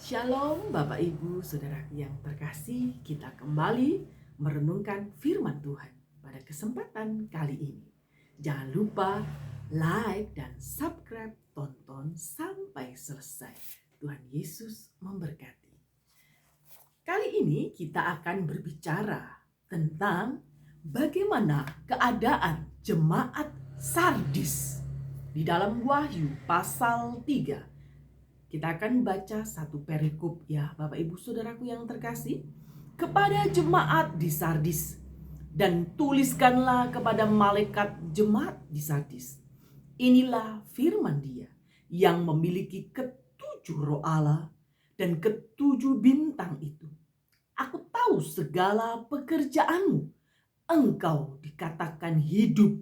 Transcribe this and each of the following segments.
Shalom Bapak Ibu Saudara yang terkasih, kita kembali merenungkan firman Tuhan pada kesempatan kali ini. Jangan lupa like dan subscribe, tonton sampai selesai. Tuhan Yesus memberkati. Kali ini kita akan berbicara tentang bagaimana keadaan jemaat Sardis di dalam Wahyu pasal 3. Kita akan baca satu perikop ya Bapak Ibu Saudaraku yang terkasih. Kepada jemaat di Sardis, dan tuliskanlah kepada malaikat jemaat di Sardis. Inilah firman Dia yang memiliki ketujuh roh Allah dan ketujuh bintang itu. Aku tahu segala pekerjaanmu. Engkau dikatakan hidup,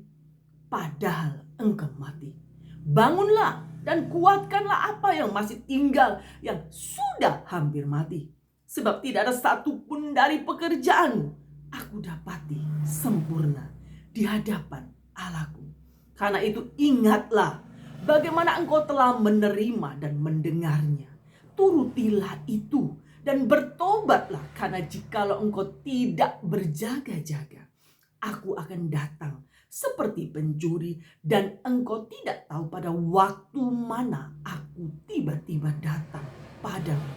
padahal engkau mati. Bangunlah dan kuatkanlah apa yang masih tinggal, yang sudah hampir mati. Sebab tidak ada satupun dari pekerjaanmu aku dapati sempurna di hadapan Allahku. Karena itu ingatlah bagaimana engkau telah menerima dan mendengarnya. Turutilah itu dan bertobatlah, karena jikalau engkau tidak berjaga-jaga, aku akan datang seperti pencuri, dan engkau tidak tahu pada waktu mana aku tiba-tiba datang padamu.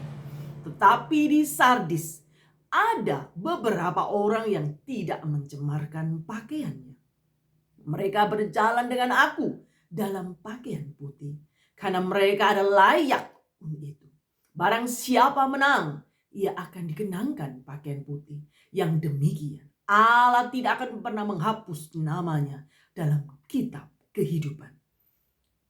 Tetapi di Sardis ada beberapa orang yang tidak mencemarkan pakaiannya. Mereka berjalan dengan aku dalam pakaian putih, karena mereka ada layak untuk itu. Barang siapa menang, ia akan dikenangkan pakaian putih. Yang demikian Allah tidak akan pernah menghapus namanya dalam kitab kehidupan.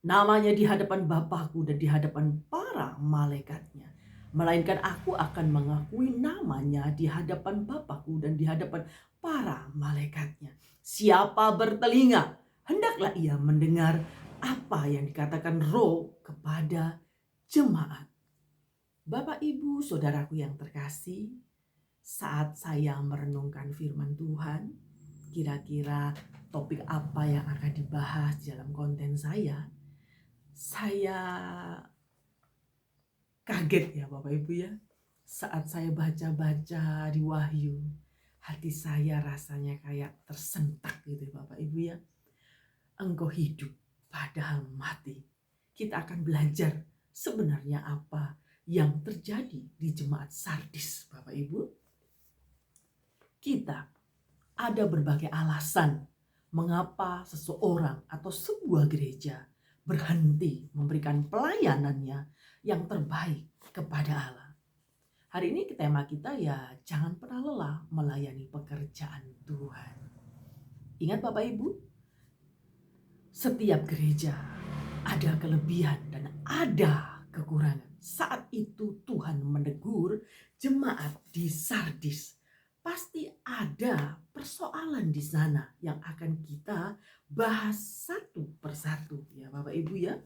Namanya di hadapan Bapakku dan di hadapan para malaikatnya. Melainkan aku akan mengakui namanya di hadapan Bapakku dan di hadapan para malaikatnya. Siapa bertelinga, hendaklah ia mendengar apa yang dikatakan Roh kepada jemaat. Bapak Ibu Saudaraku yang terkasih, saat saya merenungkan firman Tuhan, kira-kira topik apa yang akan dibahas dalam konten saya kaget ya Bapak Ibu ya. Saat saya baca-baca di Wahyu, hati saya rasanya kayak tersentak gitu Bapak Ibu ya. Engkau hidup padahal mati. Kita akan belajar sebenarnya apa yang terjadi di jemaat Sardis Bapak Ibu. Kita ada berbagai alasan mengapa seseorang atau sebuah gereja berhenti memberikan pelayanannya yang terbaik kepada Allah. Hari ini tema kita ya, jangan pernah lelah melayani pekerjaan Tuhan. Ingat Bapak Ibu, setiap gereja ada kelebihan dan ada kekurangan. Saat itu Tuhan menegur jemaat di Sardis. Pasti ada persoalan di sana yang akan kita bahas satu persatu ya Bapak Ibu ya.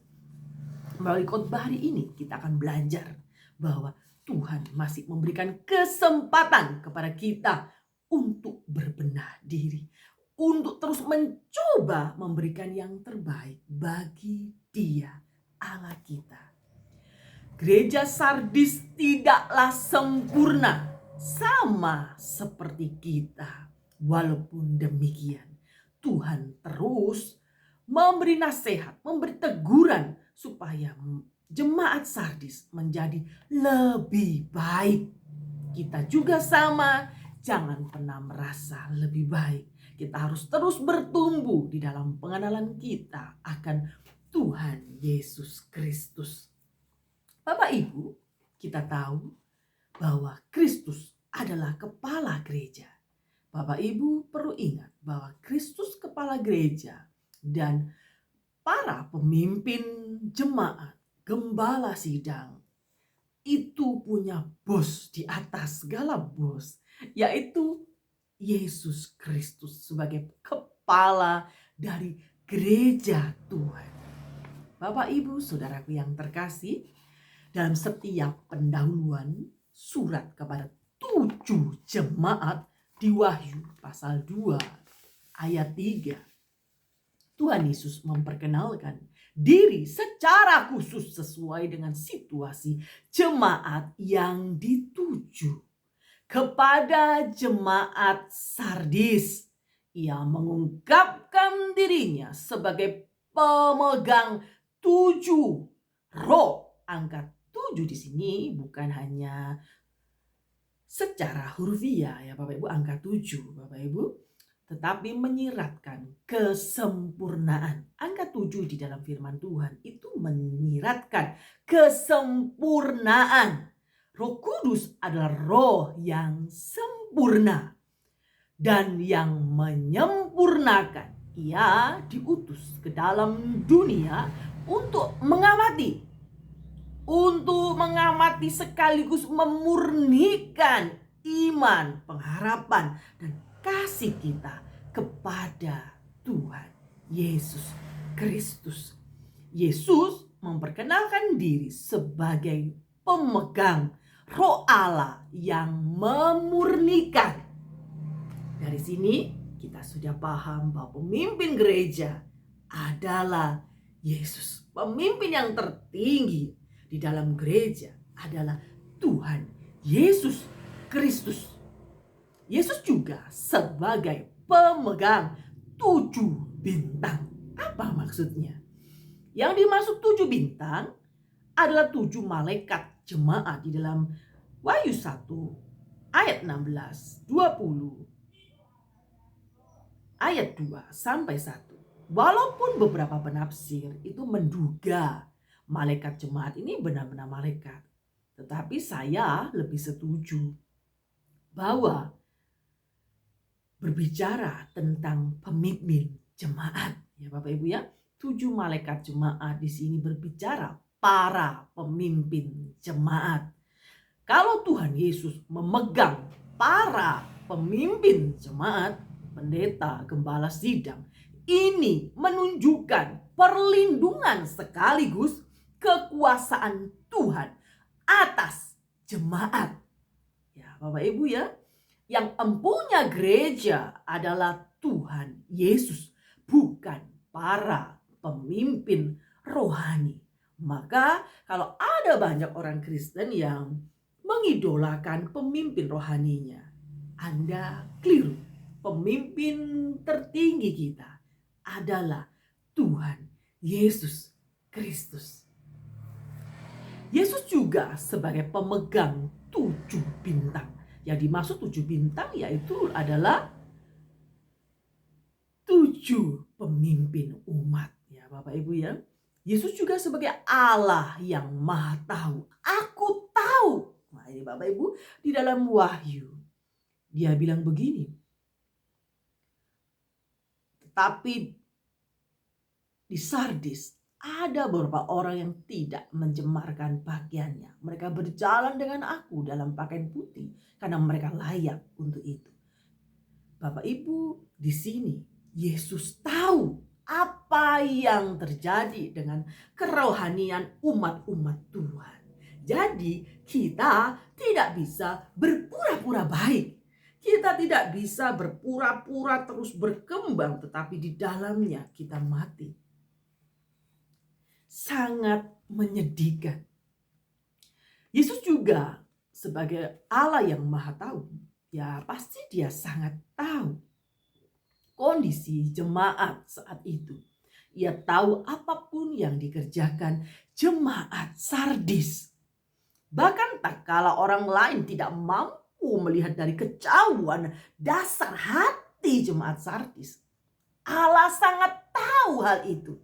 Melalui khotbah hari ini kita akan belajar bahwa Tuhan masih memberikan kesempatan kepada kita untuk berbenah diri, untuk terus mencoba memberikan yang terbaik bagi Dia, Allah kita. Gereja Sardis tidaklah sempurna, sama seperti kita. Walaupun demikian, Tuhan terus memberi nasihat, memberi teguran supaya jemaat Sardis menjadi lebih baik. Kita juga sama, jangan pernah merasa lebih baik. Kita harus terus bertumbuh di dalam pengenalan kita akan Tuhan Yesus Kristus. Bapak Ibu, kita tahu bahwa Kristus adalah kepala gereja. Bapak Ibu perlu ingat bahwa Kristus kepala gereja dan para pemimpin jemaat, gembala sidang, itu punya bos di atas segala bos, yaitu Yesus Kristus sebagai kepala dari gereja Tuhan. Bapak Ibu Saudaraku yang terkasih, dalam setiap pendahuluan surat kepada 7 jemaat di Wahyu pasal 2 ayat 3, Tuhan Yesus memperkenalkan diri secara khusus sesuai dengan situasi jemaat yang dituju. Kepada jemaat Sardis, ia mengungkapkan dirinya sebagai pemegang 7 roh. Angka 7 di sini bukan hanya secara hurufiah ya Bapak Ibu, angka 7 Bapak Ibu, tetapi menyiratkan kesempurnaan. Angka 7 di dalam firman Tuhan itu menyiratkan kesempurnaan. Roh Kudus adalah roh yang sempurna dan yang menyempurnakan. Ia diutus ke dalam dunia untuk mengamati sekaligus memurnikan iman, pengharapan, dan kasih kita kepada Tuhan Yesus Kristus. Yesus memperkenalkan diri sebagai pemegang Roh Allah yang memurnikan. Dari sini kita sudah paham bahwa pemimpin gereja adalah Yesus. Pemimpin yang tertinggi di dalam gereja adalah Tuhan Yesus Kristus. Yesus juga sebagai pemegang 7 bintang. Apa maksudnya? Yang dimaksud 7 bintang adalah 7 malaikat jemaat di dalam Wahyu 1 ayat 16, 20, ayat 2 sampai 1. Walaupun beberapa penafsir itu menduga malaikat jemaat ini benar-benar malaikat, tetapi saya lebih setuju bahwa berbicara tentang pemimpin jemaat ya Bapak Ibu ya. 7 malaikat jemaat di sini berbicara para pemimpin jemaat. Kalau Tuhan Yesus memegang para pemimpin jemaat, pendeta, gembala sidang, ini menunjukkan perlindungan sekaligus kekuasaan Tuhan atas jemaat. Ya, Bapak Ibu ya, yang empunya gereja adalah Tuhan Yesus, bukan para pemimpin rohani. Maka kalau ada banyak orang Kristen yang mengidolakan pemimpin rohaninya, Anda keliru. Pemimpin tertinggi kita adalah Tuhan Yesus Kristus. Yesus juga sebagai pemegang 7 bintang. Yang dimaksud 7 bintang yaitu adalah 7 pemimpin umat ya Bapak Ibu ya. Yesus juga sebagai Allah yang Maha Tahu. Aku tahu. Nah, ini Bapak Ibu di dalam Wahyu dia bilang begini. Tetapi di Sardis ada beberapa orang yang tidak mencemarkan pakaiannya. Mereka berjalan dengan aku dalam pakaian putih karena mereka layak untuk itu. Bapak Ibu, di sini Yesus tahu apa yang terjadi dengan kerohanian umat-umat Tuhan. Jadi kita tidak bisa berpura-pura baik. Kita tidak bisa berpura-pura terus berkembang, tetapi di dalamnya kita mati. Sangat menyedihkan. Yesus juga sebagai Allah yang Maha Tahu, ya pasti dia sangat tahu kondisi jemaat saat itu. Ia tahu apapun yang dikerjakan jemaat Sardis. Bahkan tak kala orang lain tidak mampu melihat dari kejauhan dasar hati jemaat Sardis, Allah sangat tahu hal itu.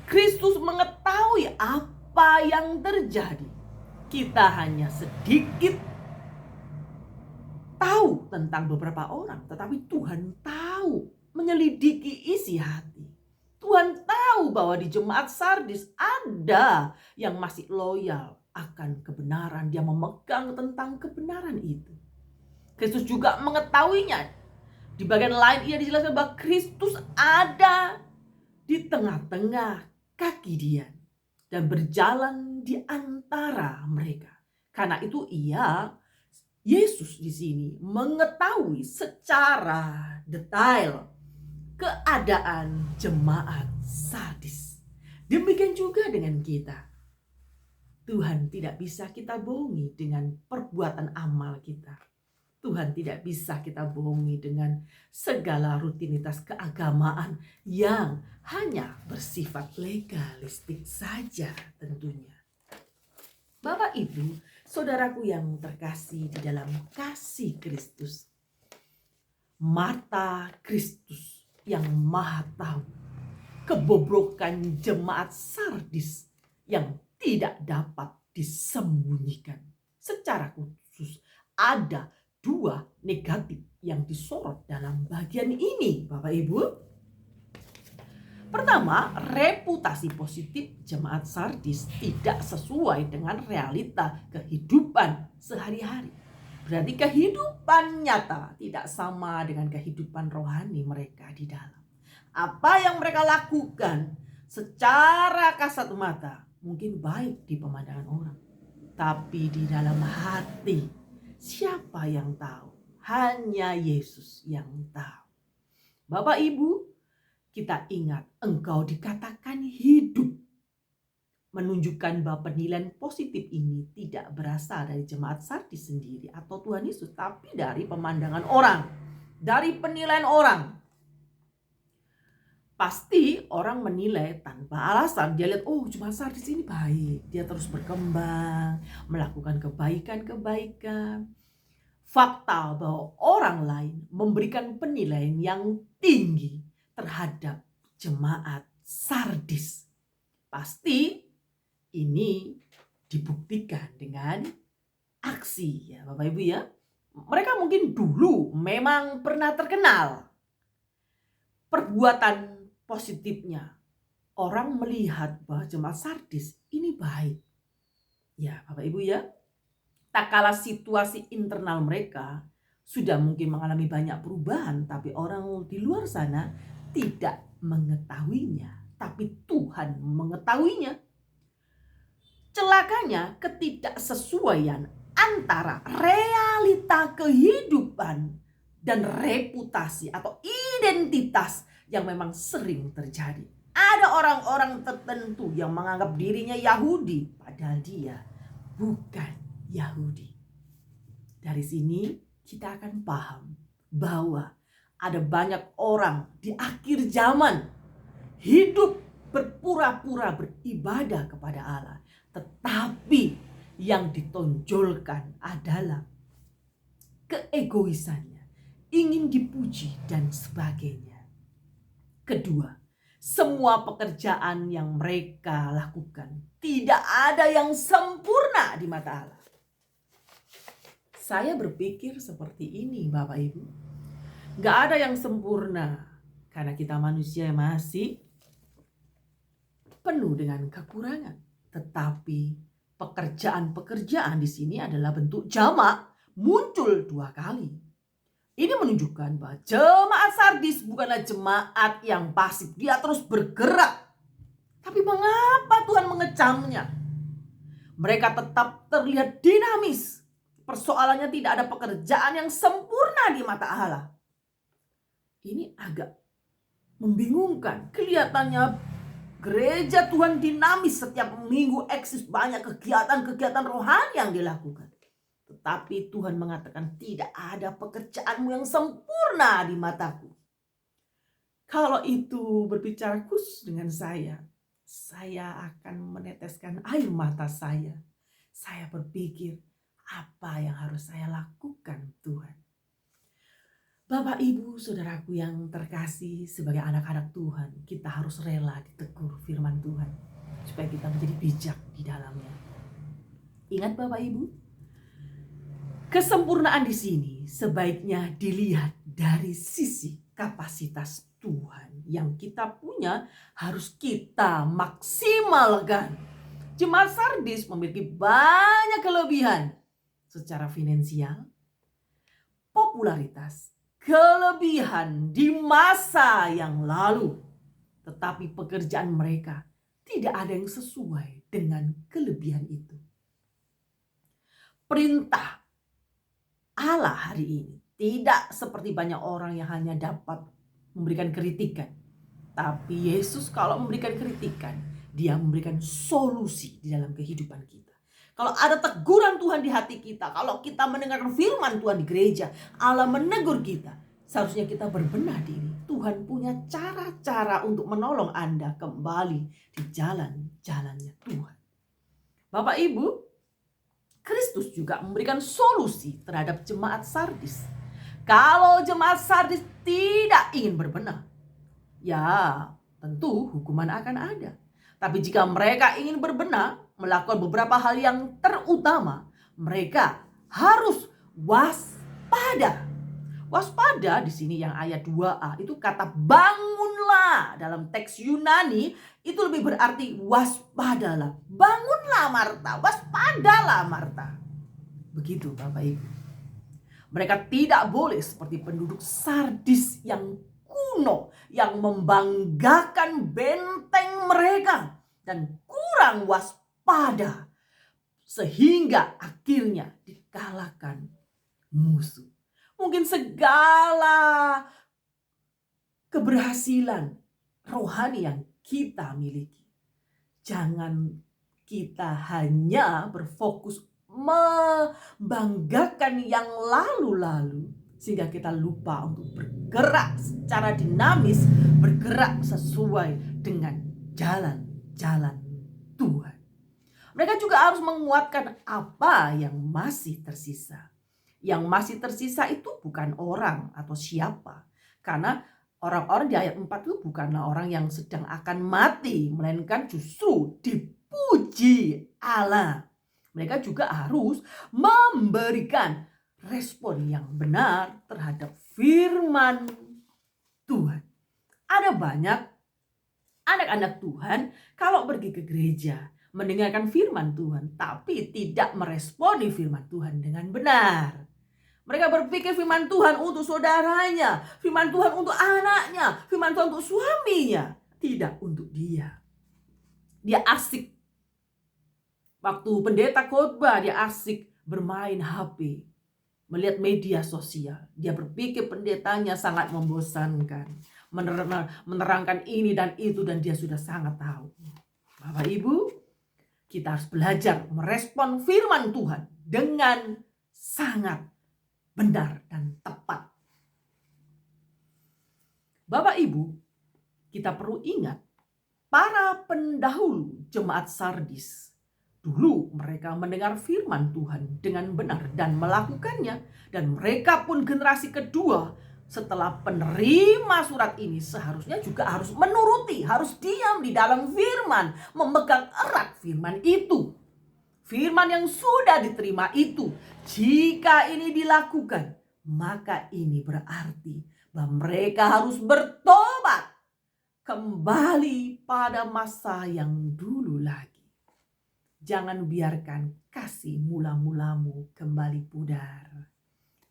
Kristus mengetahui apa yang terjadi. Kita hanya sedikit tahu tentang beberapa orang, tetapi Tuhan tahu, menyelidiki isi hati. Tuhan tahu bahwa di jemaat Sardis ada yang masih loyal akan kebenaran. Dia memegang tentang kebenaran itu. Kristus juga mengetahuinya. Di bagian lain ia dijelaskan bahwa Kristus ada di tengah-tengah kaki dia dan berjalan di antara mereka. Karena itu Yesus di sini mengetahui secara detail keadaan jemaat Sardis. Demikian juga dengan kita. Tuhan tidak bisa kita bohongi dengan perbuatan amal kita. Tuhan tidak bisa kita bohongi dengan segala rutinitas keagamaan yang hanya bersifat legalistik saja tentunya. Bapak Ibu, saudaraku yang terkasih di dalam kasih Kristus. Mata Kristus yang maha tahu kebobrokan jemaat Sardis yang tidak dapat disembunyikan. Secara khusus ada 2 negatif yang disorot dalam bagian ini, Bapak Ibu. Pertama, reputasi positif jemaat Sardis tidak sesuai dengan realita kehidupan sehari-hari. Berarti kehidupan nyata tidak sama dengan kehidupan rohani mereka di dalam. Apa yang mereka lakukan secara kasat mata mungkin baik di pemandangan orang. Tapi di dalam hati, siapa yang tahu? Hanya Yesus yang tahu. Bapak Ibu, kita ingat engkau dikatakan hidup. Menunjukkan bahwa penilaian positif ini tidak berasal dari jemaat Sardis sendiri atau Tuhan Yesus, tapi dari pemandangan orang, dari penilaian orang. Pasti orang menilai tanpa alasan. Dia lihat, oh jemaat Sardis ini baik, dia terus berkembang, melakukan kebaikan-kebaikan. Fakta bahwa orang lain memberikan penilaian yang tinggi terhadap jemaat Sardis. Pasti ini dibuktikan dengan aksi ya Bapak Ibu ya. Mereka mungkin dulu memang pernah terkenal perbuatan positifnya. Orang melihat bahwa jemaat Sardis ini baik. Ya Bapak Ibu ya. Tak kala situasi internal mereka sudah mungkin mengalami banyak perubahan, tapi orang di luar sana tidak mengetahuinya. Tapi Tuhan mengetahuinya. Celakanya ketidaksesuaian antara realita kehidupan dan reputasi atau identitas yang memang sering terjadi. Ada orang-orang tertentu yang menganggap dirinya Yahudi, padahal dia bukan Yahudi. Dari sini kita akan paham bahwa ada banyak orang di akhir zaman hidup berpura-pura beribadah kepada Allah, tetapi yang ditonjolkan adalah keegoisannya, ingin dipuji dan sebagainya. Kedua, semua pekerjaan yang mereka lakukan tidak ada yang sempurna di mata Allah. Saya berpikir seperti ini Bapak Ibu. Gak ada yang sempurna karena kita manusia masih penuh dengan kekurangan. Tetapi pekerjaan-pekerjaan di sini adalah bentuk jamak muncul 2 kali. Ini menunjukkan bahwa jemaat Sardis bukanlah jemaat yang pasif. Dia terus bergerak. Tapi mengapa Tuhan mengecamnya? Mereka tetap terlihat dinamis. Persoalannya tidak ada pekerjaan yang sempurna di mata Allah. Ini agak membingungkan. Kelihatannya gereja Tuhan dinamis, setiap minggu eksis banyak kegiatan-kegiatan rohani yang dilakukan. Tetapi Tuhan mengatakan tidak ada pekerjaanmu yang sempurna di mataku. Kalau itu berbicara khusus dengan saya akan meneteskan air mata saya. Saya berpikir, apa yang harus saya lakukan Tuhan? Bapak Ibu saudaraku yang terkasih, sebagai anak-anak Tuhan, kita harus rela ditegur firman Tuhan supaya kita menjadi bijak di dalamnya. Ingat Bapak Ibu, kesempurnaan di sini sebaiknya dilihat dari sisi kapasitas Tuhan yang kita punya, harus kita maksimalkan. Jemaat Sardis memiliki banyak kelebihan secara finansial, popularitas, kelebihan di masa yang lalu. Tetapi pekerjaan mereka tidak ada yang sesuai dengan kelebihan itu. Perintah Allah hari ini tidak seperti banyak orang yang hanya dapat memberikan kritikan. Tapi Yesus kalau memberikan kritikan, Dia memberikan solusi di dalam kehidupan kita. Kalau ada teguran Tuhan di hati kita, kalau kita mendengarkan firman Tuhan di gereja, Allah menegur kita, seharusnya kita berbenah diri. Tuhan punya cara-cara untuk menolong Anda kembali di jalan-jalannya Tuhan. Bapak Ibu, Kristus juga memberikan solusi terhadap jemaat Sardis. Kalau jemaat Sardis tidak ingin berbenah, ya tentu hukuman akan ada. Tapi jika mereka ingin berbenah, melakukan beberapa hal yang terutama, mereka harus waspada. Waspada di sini yang ayat 2a itu kata bangunlah, dalam teks Yunani itu lebih berarti waspadalah. Bangunlah Marta, waspadalah Marta. Begitu Bapak Ibu. Mereka tidak boleh seperti penduduk Sardis yang kuno, yang membanggakan benteng mereka dan kurang waspada sehingga akhirnya dikalahkan musuh. Mungkin segala keberhasilan rohani yang kita miliki, jangan kita hanya berfokus membanggakan yang lalu-lalu sehingga kita lupa untuk bergerak secara dinamis, bergerak sesuai dengan jalan-jalan Tuhan. Mereka juga harus menguatkan apa yang masih tersisa. Yang masih tersisa itu bukan orang atau siapa. Karena orang-orang di ayat 4 itu bukanlah orang yang sedang akan mati, melainkan justru dipuji Allah. Mereka juga harus memberikan respon yang benar terhadap firman Tuhan. Ada banyak anak-anak Tuhan kalau pergi ke gereja mendengarkan firman Tuhan, tapi tidak meresponi firman Tuhan dengan benar. Mereka berpikir firman Tuhan untuk saudaranya, firman Tuhan untuk anaknya, firman Tuhan untuk suaminya, tidak untuk dia. Dia asik. Waktu pendeta khotbah, dia asik bermain HP, melihat media sosial. Dia berpikir pendetanya sangat membosankan, menerangkan ini dan itu, dan dia sudah sangat tahu. Bapak Ibu, kita harus belajar merespon firman Tuhan dengan sangat benar dan tepat. Bapak Ibu, kita perlu ingat, para pendahulu jemaat Sardis dulu mereka mendengar firman Tuhan dengan benar dan melakukannya. Dan mereka pun generasi kedua setelah penerima surat ini seharusnya juga harus menuruti, harus diam di dalam firman, memegang erat firman itu. Firman yang sudah diterima itu, jika ini dilakukan, maka ini berarti bahwa mereka harus bertobat kembali pada masa yang dulu lagi. Jangan biarkan kasih mula-mulamu kembali pudar.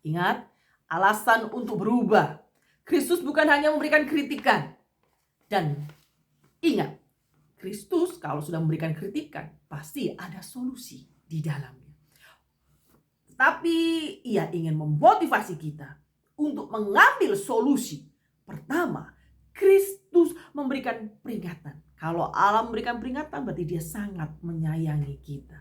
Ingat, alasan untuk berubah. Kristus bukan hanya memberikan kritikan. Dan ingat, Kristus kalau sudah memberikan kritikan, pasti ada solusi di dalamnya. Tapi ia ingin memotivasi kita untuk mengambil solusi. Pertama, Kristus memberikan peringatan. Kalau Allah memberikan peringatan, berarti dia sangat menyayangi kita.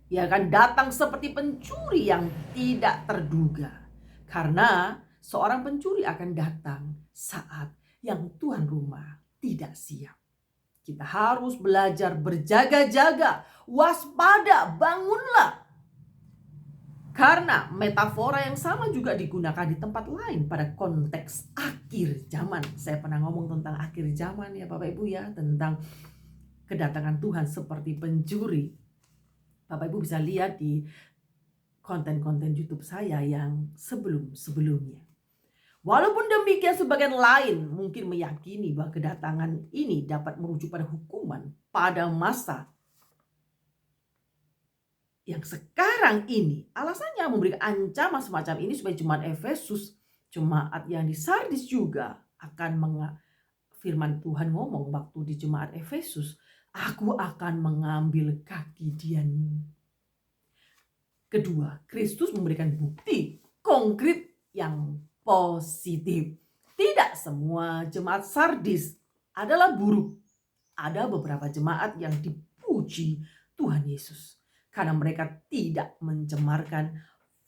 Ia akan datang seperti pencuri yang tidak terduga. Karena seorang pencuri akan datang saat yang tuan rumah tidak siap. Kita harus belajar berjaga-jaga, waspada, bangunlah. Karena metafora yang sama juga digunakan di tempat lain pada konteks akhir zaman. Saya pernah ngomong tentang akhir zaman ya Bapak Ibu ya, tentang kedatangan Tuhan seperti pencuri. Bapak Ibu bisa lihat di konten-konten YouTube saya yang sebelum-sebelumnya. Walaupun demikian, sebagian lain mungkin meyakini bahwa kedatangan ini dapat merujuk pada hukuman pada masa yang sekarang ini. Alasannya memberikan ancaman semacam ini supaya jemaat Efesus, jemaat yang di Sardis juga akan firman Tuhan ngomong waktu di jemaat Efesus, aku akan mengambil kaki dianmu. Kedua, Kristus memberikan bukti konkret yang positif. Tidak semua jemaat Sardis adalah buruk. Ada beberapa jemaat yang dipuji Tuhan Yesus karena mereka tidak mencemarkan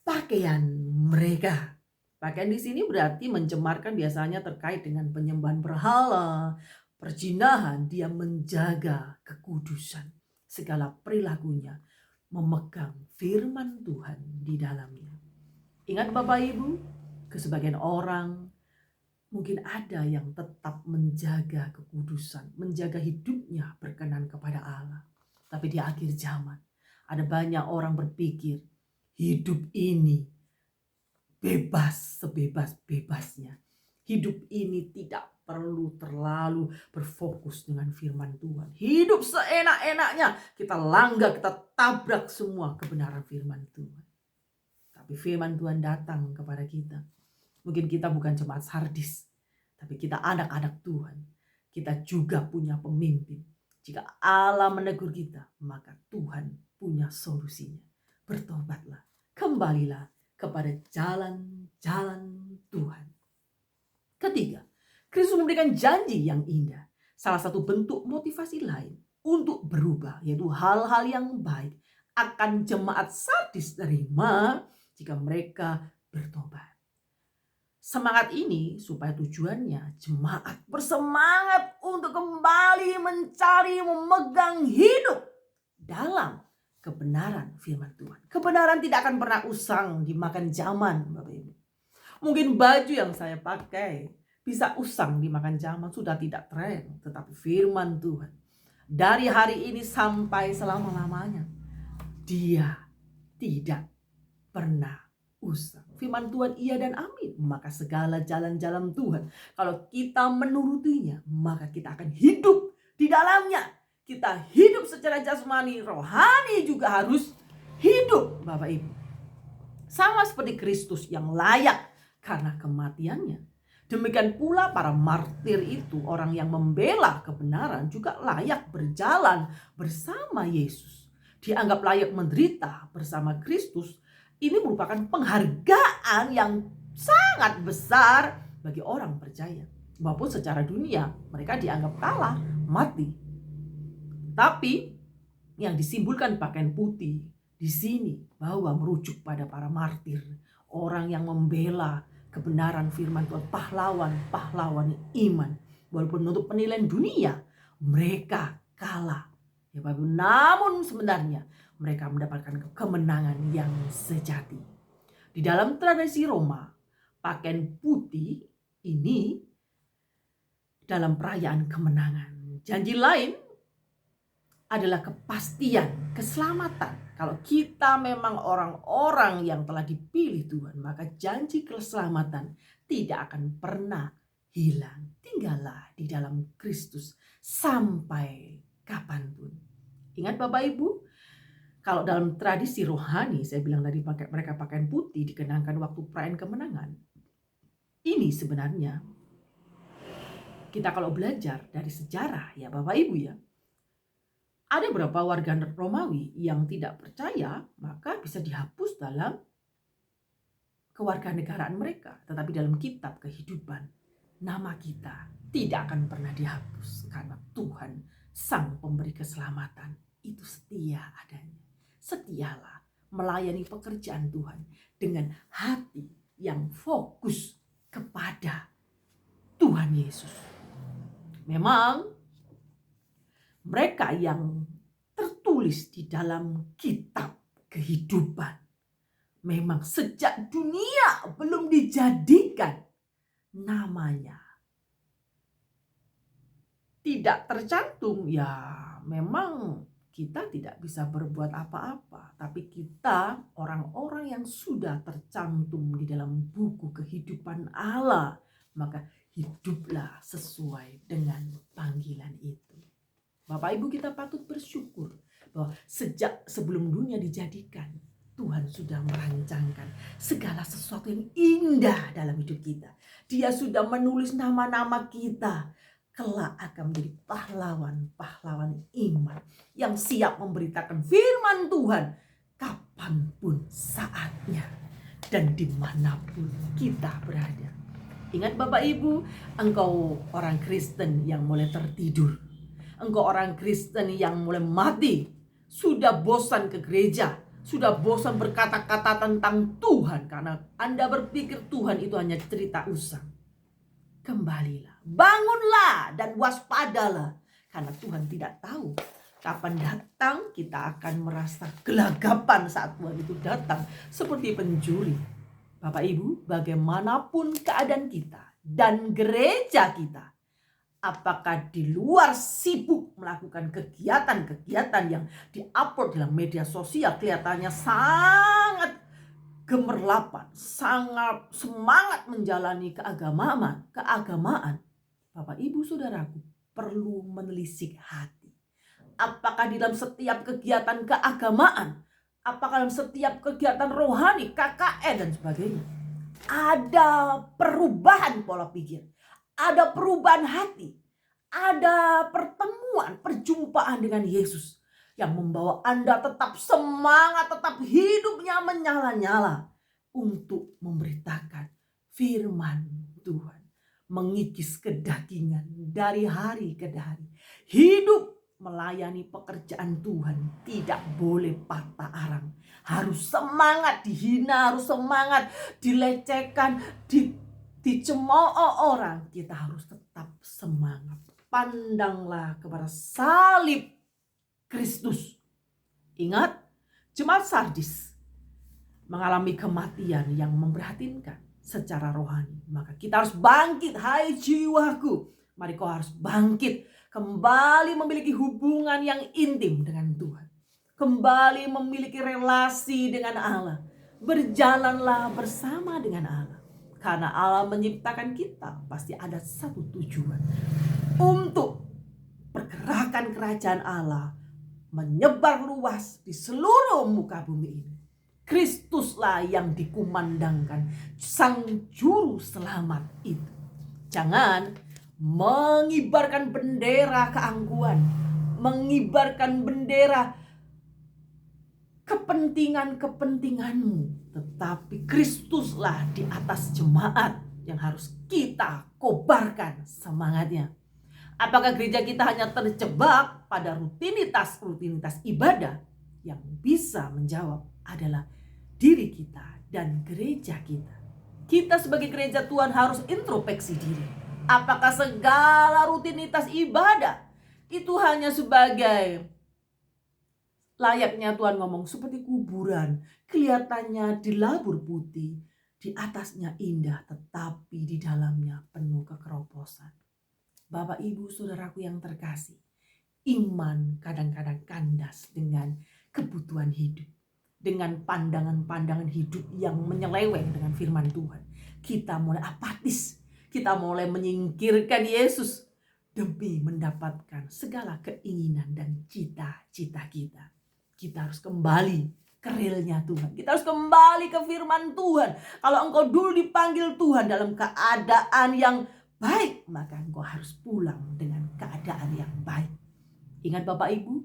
pakaian mereka. Pakaian di sini berarti mencemarkan biasanya terkait dengan penyembahan berhala, perjinahan. Dia menjaga kekudusan. Segala perilakunya memegang firman Tuhan di dalamnya. Ingat Bapak Ibu, ke sebagian orang mungkin ada yang tetap menjaga kekudusan, menjaga hidupnya berkenan kepada Allah. Tapi di akhir zaman, ada banyak orang berpikir, hidup ini bebas sebebas-bebasnya. Hidup ini tidak perlu terlalu berfokus dengan firman Tuhan. Hidup seenak-enaknya, kita langgar, kita tabrak semua kebenaran firman Tuhan. Tapi firman Tuhan datang kepada kita. Mungkin kita bukan jemaat Sardis, tapi kita anak-anak Tuhan. Kita juga punya pemimpin. Jika Allah menegur kita, maka Tuhan punya solusinya. Bertobatlah, kembalilah kepada jalan-jalan Tuhan. Ketiga, Kristus memberikan janji yang indah. Salah satu bentuk motivasi lain untuk berubah, yaitu hal-hal yang baik akan jemaat Sardis terima jika mereka bertobat. Semangat ini supaya tujuannya jemaat bersemangat untuk kembali mencari, memegang hidup dalam kebenaran firman Tuhan. Kebenaran tidak akan pernah usang dimakan zaman, Bapak Ibu. Mungkin baju yang saya pakai bisa usang dimakan zaman, sudah tidak tren. Tetapi firman Tuhan dari hari ini sampai selama-lamanya, dia tidak pernah usang. Firman Tuhan iya dan amin. Maka segala jalan-jalan Tuhan, kalau kita menurutinya, maka kita akan hidup di dalamnya. Kita hidup secara jasmani, rohani juga harus hidup, Bapak Ibu. Sama seperti Kristus yang layak karena kematiannya. Demikian pula para martir itu, orang yang membela kebenaran, juga layak berjalan bersama Yesus. Dianggap layak menderita bersama Kristus. Ini merupakan penghargaan yang sangat besar bagi orang percaya. Walaupun secara dunia mereka dianggap kalah, mati. Tapi yang disimbolkan pakaian putih di sini bahwa merujuk pada para martir, orang yang membela kebenaran firman Tuhan, pahlawan iman. Walaupun untuk penilaian dunia mereka kalah, ya Bapak, namun sebenarnya mereka mendapatkan kemenangan yang sejati. Di dalam tradisi Roma, pakaian putih ini dalam perayaan kemenangan. Janji lain adalah kepastian, keselamatan. Kalau kita memang orang-orang yang telah dipilih Tuhan, maka janji keselamatan tidak akan pernah hilang. Tinggallah di dalam Kristus sampai kapanpun. Ingat Bapak Ibu, kalau dalam tradisi rohani, saya bilang tadi mereka pakaian putih dikenakan waktu perayaan kemenangan. Ini sebenarnya kita kalau belajar dari sejarah ya Bapak Ibu ya, ada beberapa warga Romawi yang tidak percaya, maka bisa dihapus dalam kewarganegaraan mereka. Tetapi dalam kitab kehidupan, nama kita tidak akan pernah dihapus karena Tuhan Sang Pemberi Keselamatan itu setia adanya. Setialah melayani pekerjaan Tuhan dengan hati yang fokus kepada Tuhan Yesus. Memang mereka yang tertulis di dalam kitab kehidupan, memang sejak dunia belum dijadikan, namanya tidak tercantum, ya memang kita tidak bisa berbuat apa-apa. Tapi kita orang-orang yang sudah tercantum di dalam buku kehidupan Allah, maka hiduplah sesuai dengan panggilan itu. Bapak Ibu, kita patut bersyukur bahwa sejak sebelum dunia dijadikan, Tuhan sudah merancangkan segala sesuatu yang indah dalam hidup kita. Dia sudah menulis nama-nama kita kelak akan menjadi pahlawan-pahlawan iman yang siap memberitakan firman Tuhan kapanpun saatnya dan dimanapun kita berada. Ingat Bapak Ibu, engkau orang Kristen yang mulai tertidur. Engkau orang Kristen yang mulai mati, sudah bosan ke gereja, sudah bosan berkata-kata tentang Tuhan karena Anda berpikir Tuhan itu hanya cerita usang. Kembalilah, bangunlah dan waspadalah, karena Tuhan tidak tahu kapan datang. Kita akan merasa gelagapan saat Tuhan itu datang seperti pencuri. Bapak Ibu, bagaimanapun keadaan kita dan gereja kita, apakah di luar sibuk melakukan kegiatan-kegiatan yang diupload dalam media sosial, kelihatannya sangat gemerlapan, sangat semangat menjalani keagamaan. Bapak Ibu Saudaraku perlu menelisik hati. Apakah di dalam setiap kegiatan keagamaan, apakah dalam setiap kegiatan rohani, KKN dan sebagainya, ada perubahan pola pikir, ada perubahan hati, ada pertemuan, perjumpaan dengan Yesus yang membawa Anda tetap semangat, tetap hidupnya menyala-nyala untuk memberitakan firman Tuhan, mengikis kedagingan dari hari ke hari. Hidup melayani pekerjaan Tuhan tidak boleh patah arang. Harus semangat, dihina, harus semangat, dilecehkan, dicemooh orang. Kita harus tetap semangat. Pandanglah kepada salib Kristus. Ingat, jemaat Sardis mengalami kematian yang memprihatinkan secara rohani. Maka kita harus bangkit, hai jiwaku. Mari kau harus bangkit, kembali memiliki hubungan yang intim dengan Tuhan. Kembali memiliki relasi dengan Allah. Berjalanlah bersama dengan Allah. Karena Allah menciptakan kita, pasti ada satu tujuan. Untuk pergerakan kerajaan Allah menyebar luas di seluruh muka bumi ini. Kristuslah yang dikumandangkan, sang juru selamat itu. Jangan mengibarkan bendera keangkuhan, mengibarkan bendera kepentinganmu, tetapi Kristuslah di atas jemaat yang harus kita kobarkan semangatnya. Apakah gereja kita hanya terjebak pada rutinitas ibadah? Yang bisa menjawab adalah diri kita dan gereja kita. Kita sebagai gereja Tuhan harus introspeksi diri. Apakah segala rutinitas ibadah itu hanya sebagai, layaknya Tuhan ngomong, seperti kuburan, kelihatannya dilabur putih, di atasnya indah, tetapi di dalamnya penuh kekeroposan. Bapak Ibu Saudaraku yang terkasih, iman kadang-kadang kandas dengan kebutuhan hidup, dengan pandangan-pandangan hidup yang menyeleweng dengan firman Tuhan. Kita mulai apatis, kita mulai menyingkirkan Yesus demi mendapatkan segala keinginan dan cita-cita kita. Kita harus kembali ke realnya Tuhan. Kita harus kembali ke firman Tuhan. Kalau engkau dulu dipanggil Tuhan dalam keadaan yang baik, maka engkau harus pulang dengan keadaan yang baik. Ingat Bapak Ibu,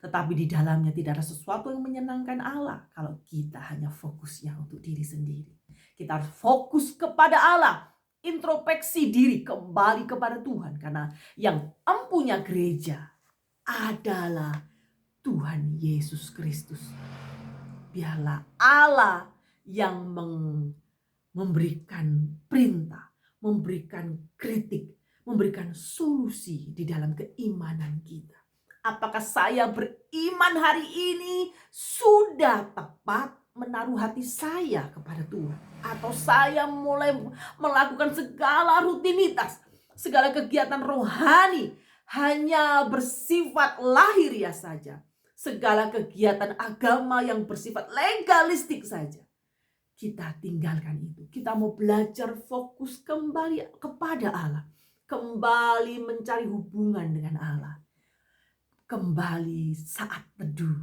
tetapi di dalamnya tidak ada sesuatu yang menyenangkan Allah kalau kita hanya fokusnya untuk diri sendiri. Kita harus fokus kepada Allah, introspeksi diri, kembali kepada Tuhan. Karena yang empunya gereja adalah Tuhan Yesus Kristus. Biarlah Allah yang memberikan perintah, memberikan kritik, memberikan solusi di dalam keimanan kita. Apakah saya beriman hari ini sudah tepat menaruh hati saya kepada Tuhan? Atau saya mulai melakukan segala rutinitas, segala kegiatan rohani hanya bersifat lahiriah saja. Segala kegiatan agama yang bersifat legalistik saja. Kita tinggalkan itu. Kita mau belajar fokus kembali kepada Allah. Kembali mencari hubungan dengan Allah. Kembali saat teduh.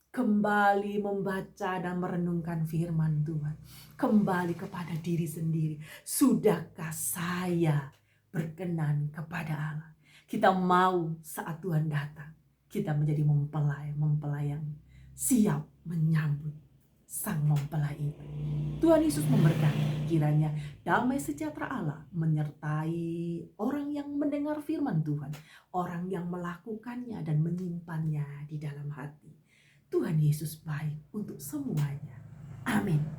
Kembali membaca dan merenungkan firman Tuhan. Kembali kepada diri sendiri. Sudahkah saya berkenan kepada Allah? Kita mau saat Tuhan datang, kita menjadi mempelai yang siap menyambut sang mempelai itu. Tuhan Yesus memberkati. kiranya damai sejahtera Allah menyertai orang yang mendengar firman Tuhan, orang yang melakukannya dan menyimpannya di dalam hati. Tuhan Yesus baik untuk semuanya. Amin.